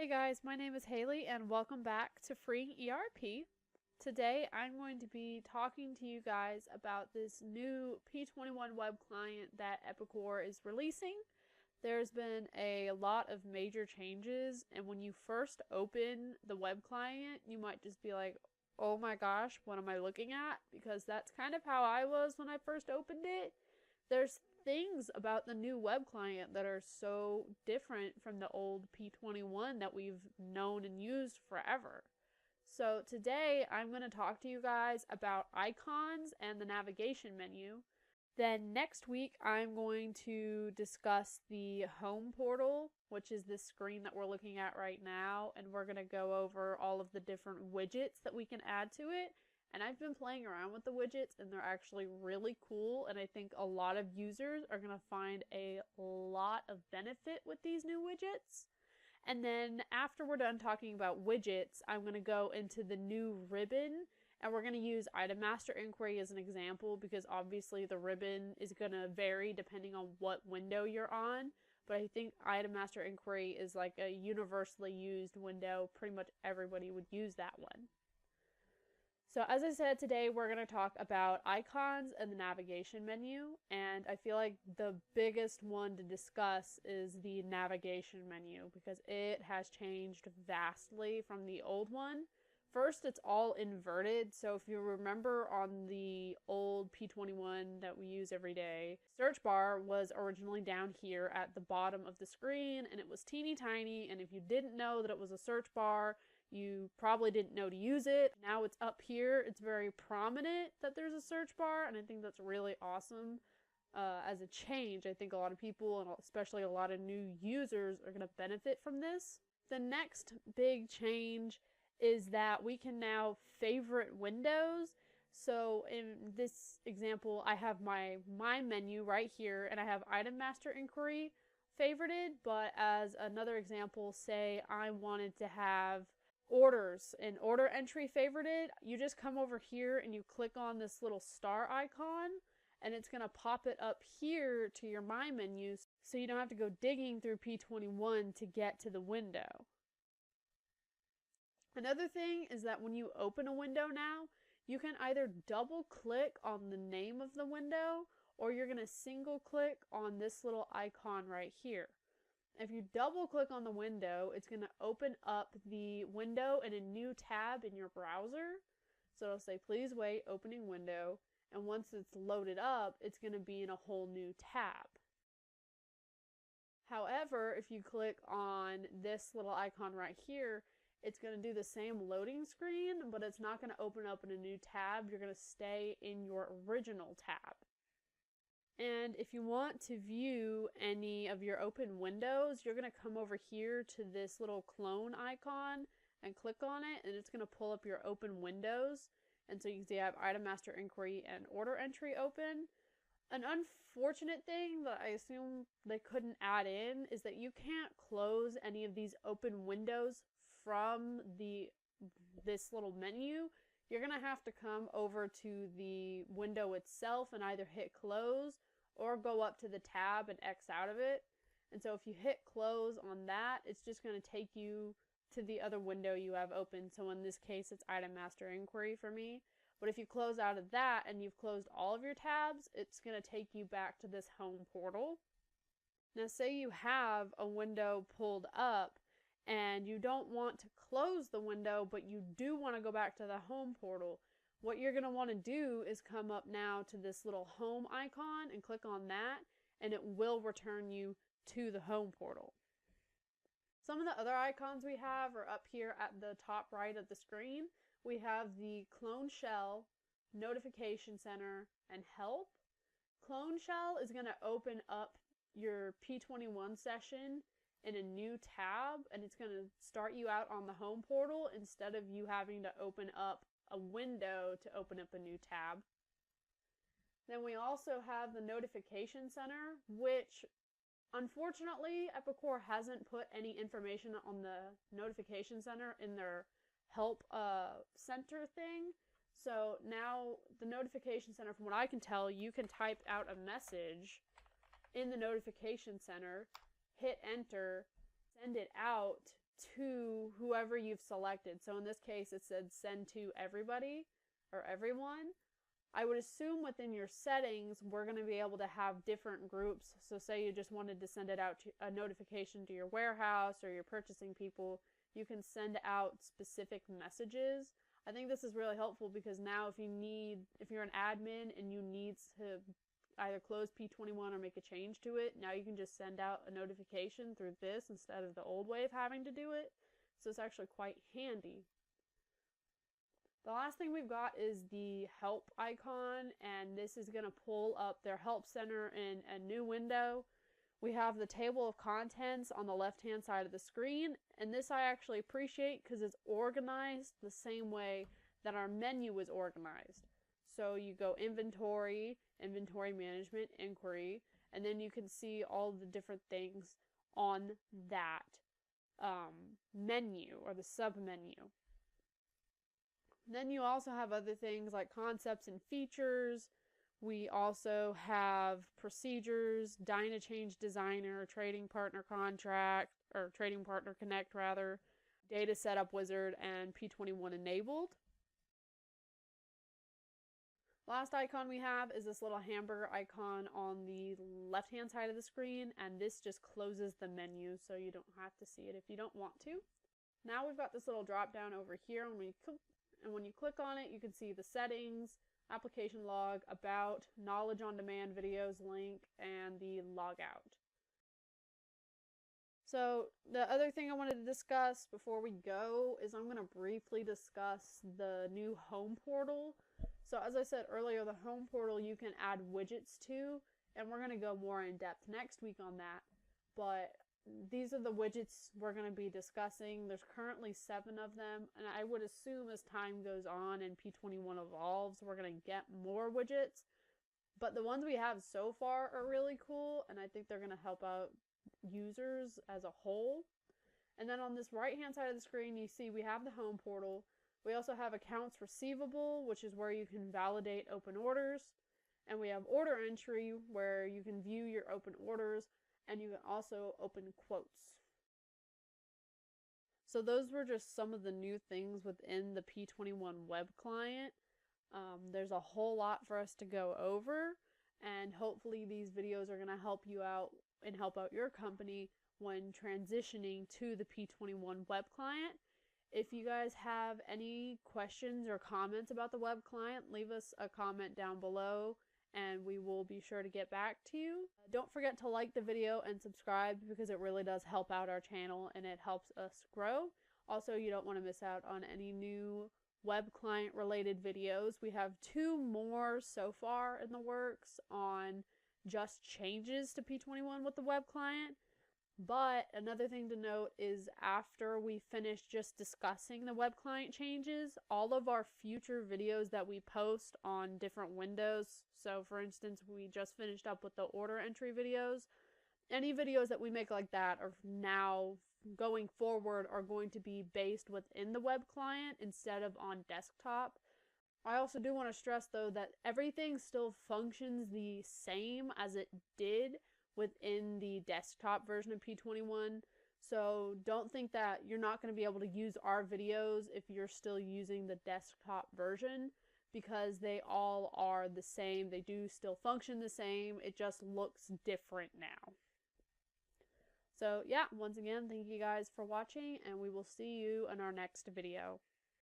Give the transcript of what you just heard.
Hey guys, my name is Haley and welcome back to Free ERP. Today I'm going to be talking to you guys about this new P21 Web Client that Epicor is releasing. There's been a lot of major changes, and when you first open the web client, you might just be like, oh my gosh, what am I looking at? Because that's kind of how I was when I first opened it. There's things about the new web client that are so different from the old P21 that we've known and used forever. So today I'm going to talk to you guys about icons and the navigation menu. Then next week I'm going to discuss the home portal, which is this screen that we're looking at right now, and we're going to go over all of the different widgets that we can add to it. And I've been playing around with the widgets and they're actually really cool, and I think a lot of users are going to find a lot of benefit with these new widgets. And then after we're done talking about widgets, I'm going to go into the new ribbon, and we're going to use Item Master Inquiry as an example because obviously the ribbon is going to vary depending on what window you're on. But I think Item Master Inquiry is like a universally used window. Pretty much everybody would use that one. So as I said, today we're going to talk about icons and the navigation menu, and I feel like the biggest one to discuss is the navigation menu because it has changed vastly from the old one. First, it's all inverted, so if you remember on the old P21 that we use every day, search bar was originally down here at the bottom of the screen, and it was teeny tiny, and if you didn't know that it was a search bar, you probably didn't know to use it. Now it's up here. It's very prominent that there's a search bar, and I think that's really awesome as a change. I think a lot of people, and especially a lot of new users, are going to benefit from this. The next big change is that we can now favorite windows. So in this example, I have my menu right here, and I have Item Master Inquiry favorited, but as another example, say I wanted to have orders and order entry favorited, you just come over here and you click on this little star icon, and it's going to pop it up here to your My Menu, so you don't have to go digging through P21 to get to the window. Another thing is that when you open a window now, you can either double click on the name of the window, or you're going to single click on this little icon right here. If you double click on the window, it's going to open up the window in a new tab in your browser. So it'll say, please wait, opening window. And once it's loaded up, it's going to be in a whole new tab. However, if you click on this little icon right here, it's going to do the same loading screen, but it's not going to open up in a new tab. You're going to stay in your original tab. And if you want to view any of your open windows, you're going to come over here to this little clone icon and click on it, and it's going to pull up your open windows. And so you can see I have Item Master Inquiry and Order Entry open. An unfortunate thing that I assume they couldn't add in is that you can't close any of these open windows from this little menu. You're going to have to come over to the window itself and either hit close or go up to the tab and X out of it. And so if you hit close on that, it's just going to take you to the other window you have open. So in this case, it's Item Master Inquiry for me. But if you close out of that and you've closed all of your tabs, it's going to take you back to this home portal. Now say you have a window pulled up and you don't want to close the window, but you do want to go back to the home portal. What you're going to want to do is come up now to this little home icon and click on that, and it will return you to the home portal. Some of the other icons we have are up here at the top right of the screen. We have the Clone Shell, Notification Center, and Help. Clone Shell is going to open up your P21 session in a new tab, and it's going to start you out on the home portal instead of you having to open up a window to open up a new tab. Then we also have the Notification Center, which unfortunately Epicor hasn't put any information on the Notification Center in their help center thing. So now the Notification Center, from what I can tell, you can type out a message in the Notification Center, hit enter, send it out to whoever you've selected. So in this case, it said send to everybody or everyone. I would assume within your settings, we're going to be able to have different groups. So say you just wanted to send it out to a notification to your warehouse or your purchasing people, you can send out specific messages. I think this is really helpful because now if you're an admin and you need to either close P21 or make a change to it, now you can just send out a notification through this instead of the old way of having to do it. So it's actually quite handy. The last thing we've got is the help icon, and this is going to pull up their help center in a new window. We have the table of contents on the left-hand side of the screen, and this I actually appreciate because it's organized the same way that our menu is organized. So you go inventory, inventory management, inquiry, and then you can see all the different things on that menu or the sub-menu. Then you also have other things like concepts and features. We also have procedures, Dynachange Designer, Trading Partner Contract, or Trading Partner Connect rather, Data Setup Wizard, and P21 enabled. Last icon we have is this little hamburger icon on the left-hand side of the screen, and this just closes the menu so you don't have to see it if you don't want to. Now we've got this little drop down over here, and when you click on it, you can see the settings, application log, about, knowledge on demand videos link, and the logout. So the other thing I wanted to discuss before we go is I'm going to briefly discuss the new home portal. So as I said earlier, the home portal you can add widgets to, and we're going to go more in depth next week on that. But these are the widgets we're going to be discussing. There's currently 7 of them, and I would assume as time goes on and P21 evolves, we're going to get more widgets. But the ones we have so far are really cool, and I think they're going to help out users as a whole. And then on this right-hand side of the screen, you see we have the home portal. We also have accounts receivable, which is where you can validate open orders. And we have order entry, where you can view your open orders, and you can also open quotes. So those were just some of the new things within the P21 Web Client. There's a whole lot for us to go over, and hopefully these videos are going to help you out and help out your company when transitioning to the P21 Web Client. If you guys have any questions or comments about the web client, leave us a comment down below and we will be sure to get back to you. Don't forget to like the video and subscribe because it really does help out our channel and it helps us grow. Also, you don't want to miss out on any new web client related videos. We have 2 more so far in the works on just changes to P21 with the web client. But another thing to note is after we finish just discussing the web client changes, all of our future videos that we post on different windows, so for instance, we just finished up with the order entry videos, any videos that we make like that are now going forward are going to be based within the web client instead of on desktop. I also do want to stress though that everything still functions the same as it did within the desktop version of P21. So don't think that you're not going to be able to use our videos if you're still using the desktop version, because they all are the same. They do still function the same. It just looks different now. So yeah, once again, thank you guys for watching, and we will see you in our next video.